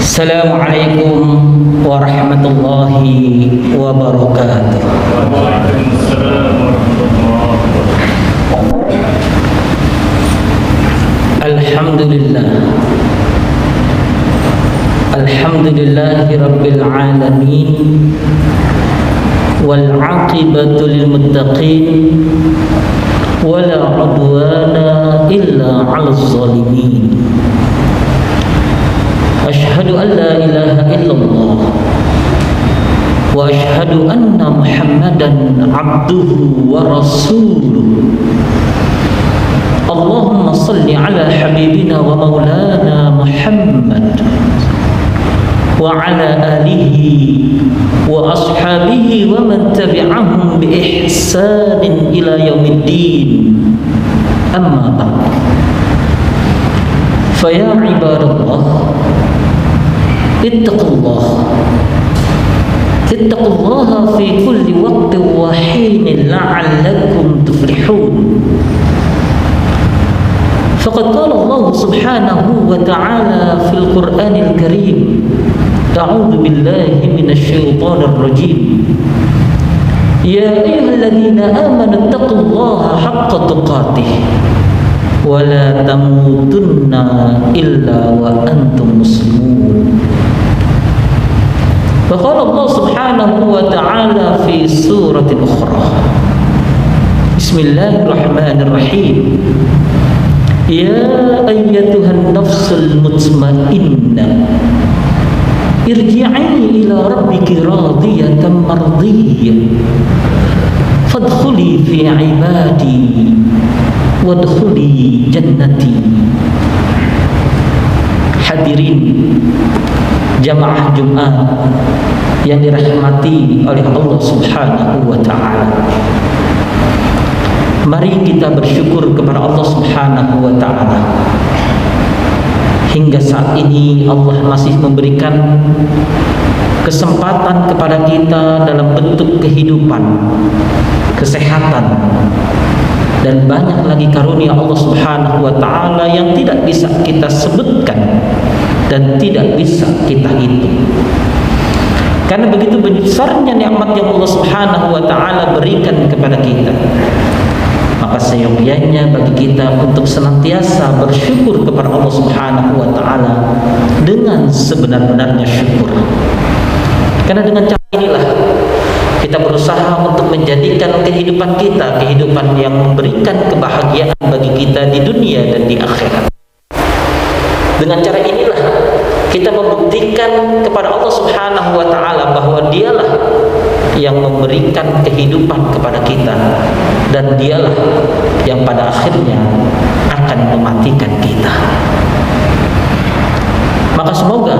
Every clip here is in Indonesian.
Assalamualaikum warahmatullahi wabarakatuh. Waalaikumsalam warahmatullahi. Alhamdulillah. Alhamdulillahi rabbil alamin. Wal 'aqibatu lil muttaqin. Wala 'udwana illa 'alal zalimin. Asyhadu an la ilaha illallah wa asyhadu anna Muhammadan abduhu wa rasuluh. Allahumma salli ala habibina wa maulana Muhammad wa ala alihi wa ashabihi wa man tabi'ahum bi ihsanin ila yaumiddin. Amma ba'd. Fa ya ibadallah, ittaqullaha fi kulli waqtin wa hinin la'allakum tuflihun. Faqad qala Allah subhanahu wa ta'ala fil Qur'anil Karim, a'udzu billahi minasy syaithanir rajim. Ya ayyuhalladzina amanu ittaqullaha haqqa tuqatih wa la tamutunna illa wa antum muslimun. فقال الله سبحانه وتعالى في سورة أخرى بسم الله الرحمن الرحيم يا أيتها النفس المطمئنة ارجعي إلى ربك راضية مرضية فادخلي في عبادي وادخلي جنتي. Hadirin jamaah Jumat yang dirahmati oleh Allah Subhanahu wa ta'ala, mari kita bersyukur kepada Allah Subhanahu wa ta'ala. Hingga saat ini Allah masih memberikan kesempatan kepada kita dalam bentuk kehidupan, kesehatan, dan banyak lagi karunia Allah Subhanahu wa ta'ala yang tidak bisa kita sebutkan dan tidak bisa kita hitung. Karena begitu besarnya nikmat yang Allah Subhanahu wa ta'ala berikan kepada kita, maka seyogyanya bagi kita untuk senantiasa bersyukur kepada Allah Subhanahu wa ta'ala dengan sebenar-benarnya syukur. Karena dengan cara inilah kita berusaha untuk menjadikan kehidupan kita kehidupan yang memberikan kebahagiaan bagi kita di dunia dan di akhirat. Dengan cara inilah kita membuktikan kepada Allah Subhanahu wa ta'ala bahwa dialah yang memberikan kehidupan kepada kita dan dialah yang pada akhirnya akan mematikan kita. Maka semoga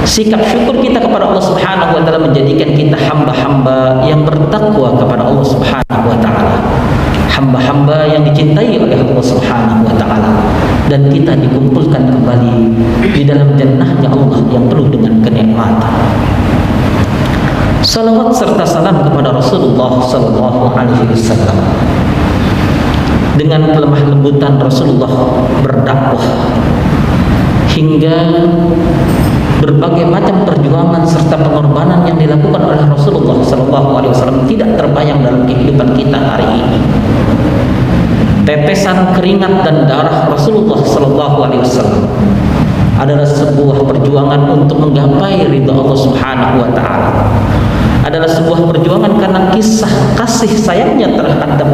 sikap syukur kita kepada Allah Subhanahu wa ta'ala menjadikan kita hamba-hamba yang bertakwa kepada Allah Subhanahu wa ta'ala, hamba-hamba yang dicintai oleh Allah Subhanahu wa ta'ala, dan kita dikumpulkan kembali di dalam jannahnya Allah yang penuh dengan kenikmatan. Salawat serta salam kepada Rasulullah sallallahu alaihi wasallam. Dengan kelemah lembutan Rasulullah berdakwah hingga berbagai macam perjuangan serta pengorbanan yang dilakukan oleh Rasulullah SAW tidak terbayang dalam kehidupan kita hari ini. Tetesan keringat dan darah Rasulullah SAW adalah sebuah perjuangan untuk menggapai ridha Allah Subhanahu wa ta'ala. Adalah sebuah perjuangan karena kisah kasih sayangnya terhadap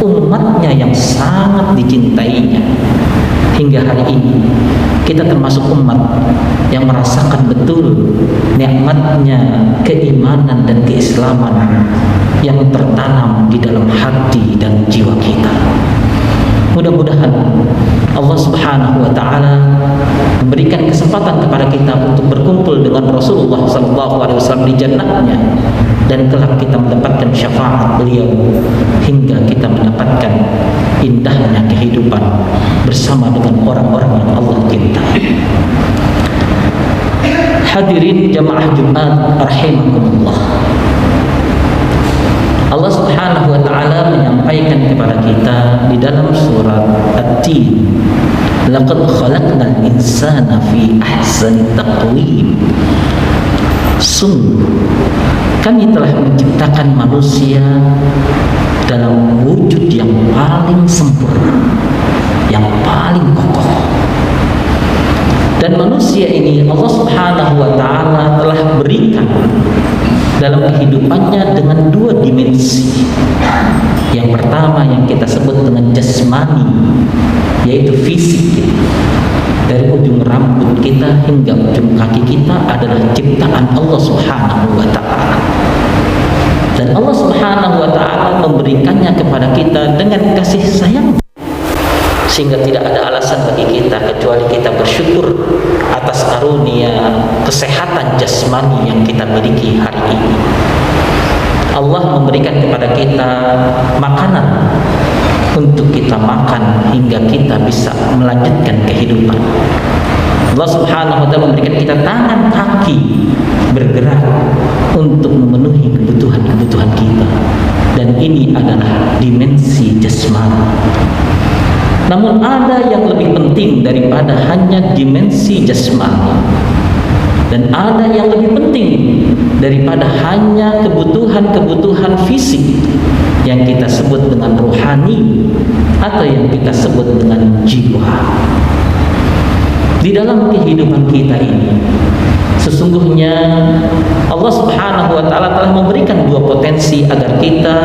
umatnya yang sangat dicintainya. Hingga hari ini kita termasuk umat yang merasakan betul nikmatnya keimanan dan keislaman yang tertanam di dalam hati dan jiwa kita. Mudah-mudahan Allah Subhanahu wa ta'ala memberikan kesempatan kepada kita untuk berkumpul dengan Rasulullah SAW di jannahnya, dan kelak kita mendapatkan syafaat beliau hingga kita mendapatkan indahnya kehidupan bersama dengan orang-orang yang Allah cintai. Hadirin jamaah Jumat rahimakumullah, Allah Subhanahu wa ta'ala menyampaikan kepada kita di dalam surat At-Tin Laqad khalaqnal insana fi ahsani taqwim. Sungguh kami telah menciptakan manusia dalam wujud yang paling sempurna, yang paling kokoh. Dan manusia ini Allah Subhanahu wa ta'ala telah berikan dalam kehidupannya dengan dua dimensi. Yang pertama yang kita sebut dengan jasmani, yaitu fisik. Dari ujung rambut kita hingga ujung kaki kita adalah ciptaan Allah Subhanahu wa ta'ala. Dan Allah Subhanahu wa ta'ala memberikannya kepada kita dengan kasih sayang, sehingga tidak ada alasan bagi kita kecuali kita bersyukur atas karunia kesehatan jasmani yang kita miliki hari ini. Allah memberikan kepada kita makanan untuk kita makan hingga kita bisa melanjutkan kehidupan. Allah Subhanahu wa ta'ala memberikan kita tangan, kaki bergerak untuk memenuhi kebutuhan-kebutuhan kita. Dan ini adalah dimensi jasmani. Namun ada yang lebih penting daripada hanya dimensi jasmani, dan ada yang lebih penting daripada hanya kebutuhan-kebutuhan fisik yang kita sebut dengan rohani atau yang kita sebut dengan jiwa. Di dalam kehidupan kita ini sesungguhnya Allah Subhanahu wa ta'ala telah memberikan dua potensi agar kita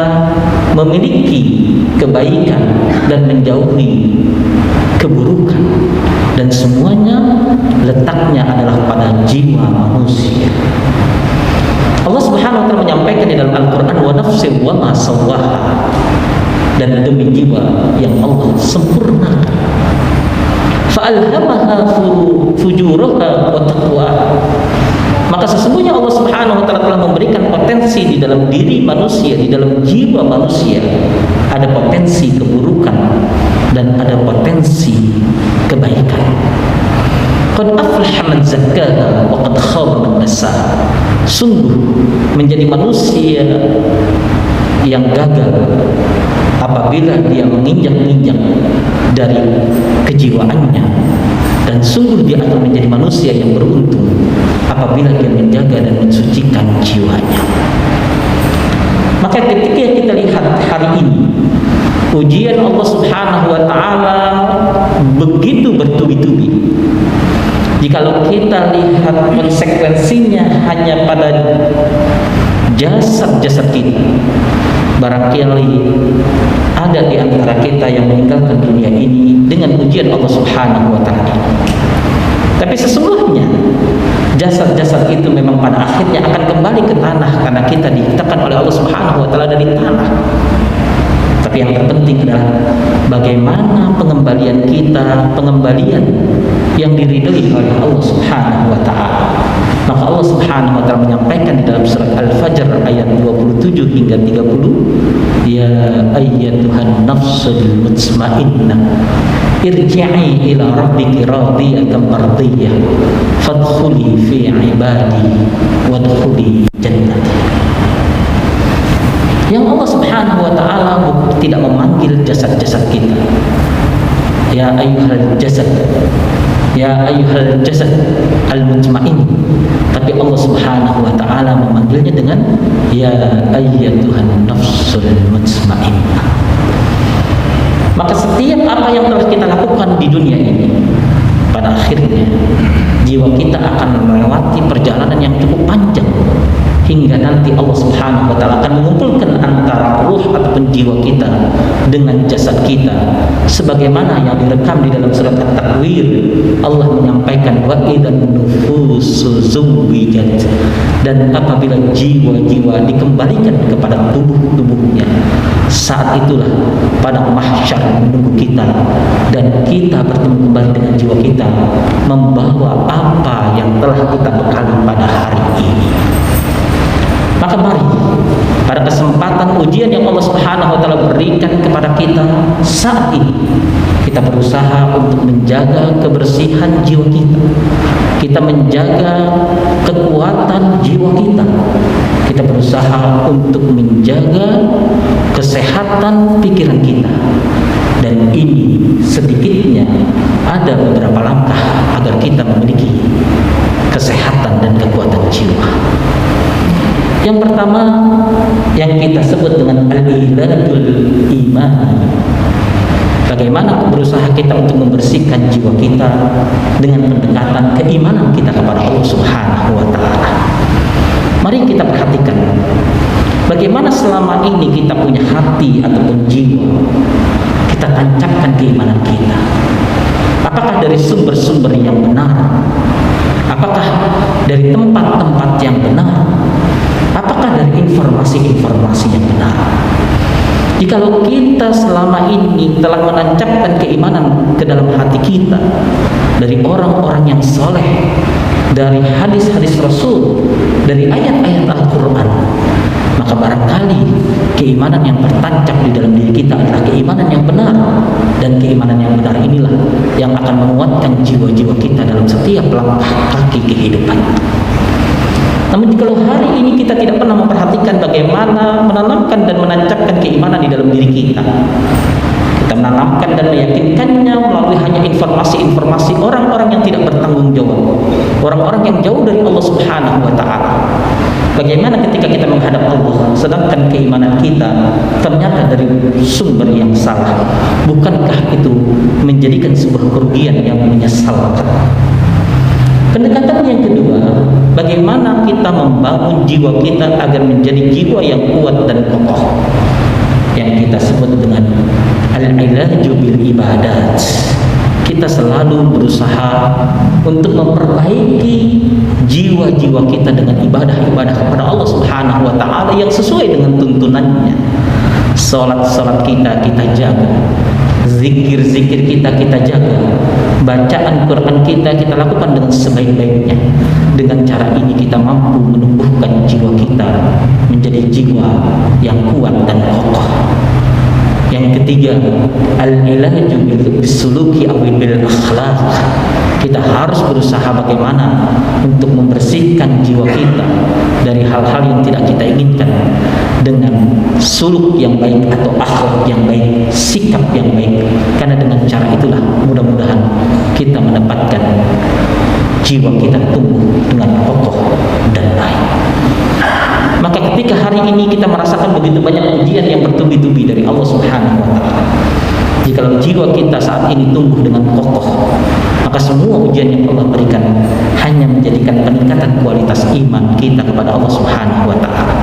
memiliki kebaikan dan menjauhi keburukan, dan semuanya letaknya adalah pada jiwa manusia. Allah Subhanahu wa ta'ala menyampaikan di dalam Al-Quran, wa nafsin wa ma sawwaha, dan demi jiwa yang Allah sempurnakan, fa'alhamaha fujuraha wa taqwaha. Maka sesungguhnya Allah Subhanahu wa ta'ala telah memberikan potensi di dalam diri manusia, di dalam jiwa manusia, ada potensi keburukan dan ada potensi kebaikan. Qad aflaha man zakkaha wa qad khaba man dassaha. Sungguh menjadi manusia yang gagal apabila dia menginjak-injak dari kejiwaannya, dan sungguh dia akan menjadi manusia yang beruntung apabila dia menjaga dan mensucikan jiwanya. Maka ketika kita lihat hari ini ujian Allah Subhanahu wa ta'ala begitu bertubi-tubi, jikalau kita lihat konsekuensinya hanya pada jasad-jasad kita, barangkali ada di antara kita yang meninggalkan dunia ini dengan ujian Allah Subhanahu wa ta'ala. Tapi sesungguhnya jasad-jasad itu memang pada akhirnya akan kembali ke tanah, karena kita diciptakan oleh Allah Subhanahu wa ta'ala dari tanah. Tapi yang terpenting adalah bagaimana pengembalian kita, pengembalian yang diridhoi oleh Allah Subhanahu wa ta'ala. Maka Allah Subhanahu wa ta'ala menyampaikan di dalam surat Al-Fajr ayat 27 hingga 30, ya ayyatuhan nafsul mutmainnah irji'i ila rabbiki radiyatan mardiyah fadkhuli fi ibadi wadkhuli jannati. Yang Allah Subhanahu wa ta'ala tidak memanggil jasad-jasad kita, ya ayyuhal jasad, ya ayyuhal jasad al-mutmain, tapi Allah Subhanahu wa ta'ala memanggilnya dengan ya ayyatuhan nafsul mutmainnah. Maka setiap apa yang telah kita lakukan di dunia ini, pada akhirnya jiwa kita akan melewati perjalanan yang cukup panjang, hingga nanti Allah Subhanahu wa ta'ala akan mengumpulkan antara ruh ataupun jiwa kita dengan jasad kita, sebagaimana yang direkam di dalam surat At-Takwir. Allah menyampaikan wa idzan nufusu zuwijat, dan apabila jiwa-jiwa dikembalikan kepada tubuh-tubuhnya, saat itulah padang mahsyar menunggu kita, dan kita bertemu kembali dengan jiwa kita membawa apa yang telah kita bekali pada hari ini. Maka mari pada kesempatan ujian yang Allah Subhanahu wa ta'ala berikan kepada kita saat ini, kita berusaha untuk menjaga kebersihan jiwa kita, kita menjaga kekuatan jiwa kita, kita berusaha untuk menjaga kesehatan pikiran kita, Dan ini sedikitnya ada beberapa langkah agar kita memiliki kesehatan dan kekuatan jiwa. Yang pertama yang kita sebut dengan al-iladul iman. Bagaimana berusaha kita untuk membersihkan jiwa kita dengan pendekatan keimanan kita kepada Allah Subhanahu wa taala. Mari kita perhatikan bagaimana selama ini kita punya hati ataupun jiwa, kita tancapkan keimanan kita. Apakah dari sumber-sumber yang benar? Apakah dari tempat-tempat yang benar? Apakah dari informasi-informasi yang benar? Jikalau kita selama ini telah menancapkan keimanan ke dalam hati kita dari orang-orang yang soleh, dari hadis-hadis Rasul, dari ayat-ayat Al-Quran, maka barangkali keimanan yang tertancap di dalam diri kita adalah keimanan yang benar. Dan keimanan yang benar inilah yang akan menguatkan jiwa-jiwa kita dalam setiap langkah kaki kehidupan. Namun jika hari ini kita tidak pernah memperhatikan bagaimana menanamkan dan menancapkan keimanan di dalam diri kita, kita menanamkan dan meyakinkannya melalui hanya informasi-informasi orang-orang yang tidak bertanggung jawab, orang-orang yang jauh dari Allah Subhanahu wa taala. Bagaimana ketika kita menghadap Allah, sedangkan keimanan kita ternyata dari sumber yang salah? Bukankah itu menjadikan sebuah kerugian yang menyesalkan? Pendekatan yang kedua, bagaimana kita membangun jiwa kita agar menjadi jiwa yang kuat dan kokoh, yang kita sebut dengan al-ilaju bil ibadat. Kita selalu berusaha untuk memperbaiki jiwa-jiwa kita dengan ibadah-ibadah kepada Allah Subhanahu wa taala yang sesuai dengan tuntunannya. Salat-salat kita jaga, zikir-zikir kita jaga, bacaan Quran kita lakukan dengan sebaik-baiknya. Dengan cara ini kita mampu menumbuhkan jiwa kita menjadi jiwa yang kuat dan kokoh. Yang ketiga, al-ilaju bisuluki aw bil akhlaq. Kita harus berusaha bagaimana untuk membersihkan jiwa kita dari hal-hal yang tidak kita inginkan dengan suluk yang baik atau akhlak yang baik, sikap yang baik. Karena dengan cara itulah mudah-mudahan kita mendapatkan jiwa kita tumbuh dengan kokoh dan baik. Maka ketika hari ini kita merasakan begitu banyak ujian yang bertubi-tubi dari Allah Subhanahu wa taala, jikalau jiwa kita saat ini tumbuh dengan kokoh, maka semua ujian yang Allah berikan hanya menjadikan peningkatan kualitas iman kita kepada Allah Subhanahu wa taala.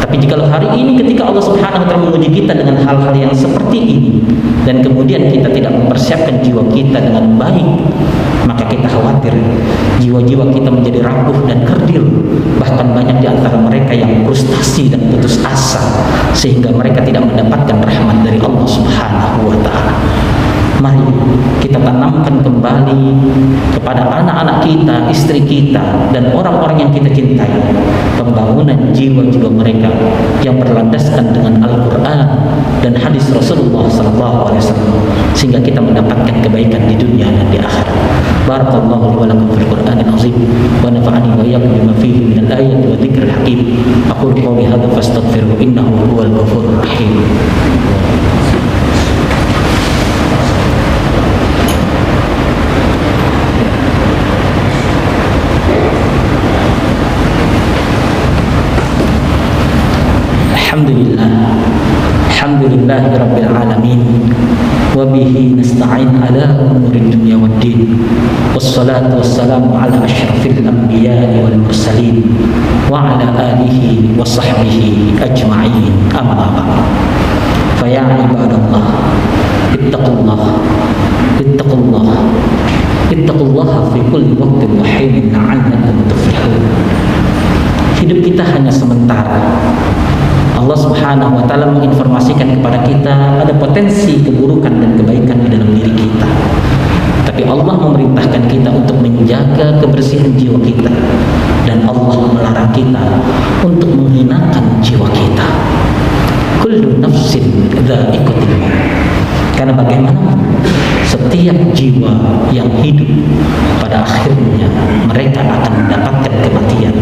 Tapi jikalau hari ini ketika Allah Subhanahu wa taala menguji kita dengan hal-hal yang seperti ini, dan kemudian kita tidak mempersiapkan jiwa kita dengan baik, maka kita khawatir jiwa-jiwa kita menjadi rapuh dan kerdil. Bahkan banyak di antara mereka yang frustasi dan putus asa, sehingga mereka tidak mendapatkan rahmat dari Allah Subhanahu wa taala. Mari kita tanamkan kembali kepada anak-anak kita, istri kita, dan orang-orang yang kita cintai pembangunan jiwa-jiwa mereka yang berlandaskan dengan Al-Quran dan hadis Rasulullah SAW, sehingga kita mendapatkan kebaikan di dunia dan di akhirat. Barakallahu wa lakum fil Qur'anil azim wa nafa'ani wa iyyakum bima fihi minal ayati wa dzikril hakim. Aqulu qawli hadza fastaghfiruhu innahu huwal ghafurur rahim. Alhamdulillah rabbil alamin wa bihi nasta'in ala umuri dunya waddin wassalatu wassalamu ala asyrafil anbiya'i wal mursalin wa ala alihi wa sahbihi ajma'in, amma ba'd. Fa ya ibadallah ittaqullah fi kulli waqtin wa hinin la'allakum tuflihun. Hidup kita hanya sementara. Allah Subhanahu wa taala menginformasikan kepada kita ada potensi keburukan dan kebaikan di dalam diri kita. Tapi Allah memerintahkan kita untuk menjaga kebersihan jiwa kita, dan Allah melarang kita untuk menghinakan jiwa kita. Kullu nafsin dha'iqatul maut. Karena bagaimana setiap jiwa yang hidup pada akhirnya mereka akan mendapatkan kematian,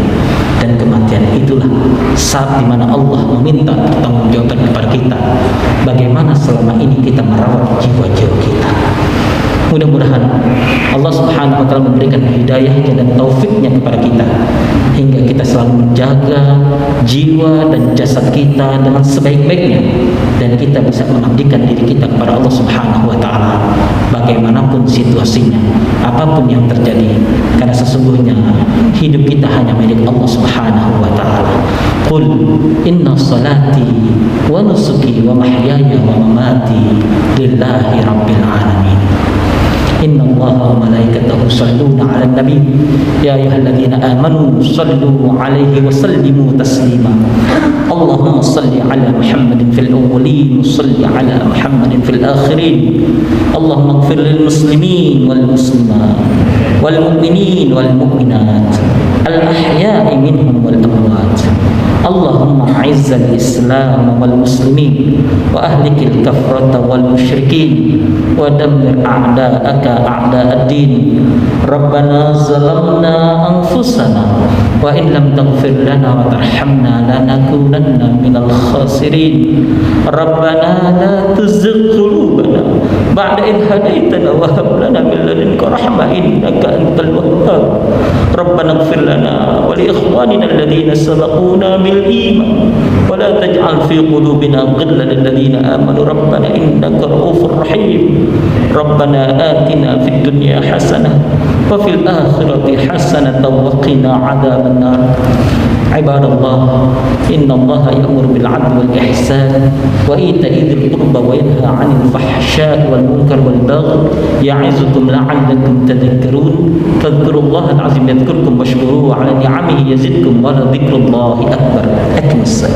dan kematian itulah saat dimana Allah meminta pertanggungjawaban kepada kita bagaimana selama ini kita merawat jiwa-jiwa kita. Mudah-mudahan Allah Subhanahu wa taala memberikan hidayahnya dan taufiknya kepada kita hingga kita selalu menjaga jiwa dan jasad kita dengan sebaik-baiknya, dan kita bisa mengabdikan diri kita kepada Allah Subhanahu wa taala bagaimanapun situasinya, apapun yang terjadi, karena sesungguhnya hidup kita hanya milik Allah Subhanahu wa taala. Qul inna salati wa nusuki wa mahyaya wa mamati lillahi rabbil alamin. Inna Allaha wa malaikatahu yusalluna 'alan nabi ya ayyuhalladzina amanu sallu 'alaihi wa sallimu taslima. Allahumma salli 'ala Muhammadin fil awwalin wa salli 'ala Muhammadin fil akhirin. Allahumma ighfir lil muslimin wal muslimat wal mu'minin wal mu'minat al ahya'i minhum wal amwat. Allahumma a'izzal islam wal muslimin wa ahlikil kafrata wal musyrikin wa dammir a'da'aka a'da'ad din. Rabbana zalamna anfusana wa in lam taghfir lana wa tarhamna lanakunanna minal khasirin. Rabbana la tuzigh qulubana ba'da idh hadaitana wa hab lana min ladunka rahmah innaka antal wahhab. Rabbana ighfir lana wa li ikhwanina alladhina sabaquna bil iman wa la taj'al fi qulubina ghillan lil ladzina amanu rabbana innaka ra'ufur rahim. Rabbana atina fid dunya hasanah wa fil akhirati hasanah wa qina 'adzaban nar. Ibadallah, innallaha ya'muru bil 'adli wal ihsan wa ita'i dzil qurba wa yanha 'anil fahsya'i wal munkar wal baghi ya'izukum la'allakum tadhakkarun. Fadhkurullaha al-'azim yadhkurkum washkuruhu 'ala ni'amihi yazidkum wa la dzikrullahi akbar. Akmis.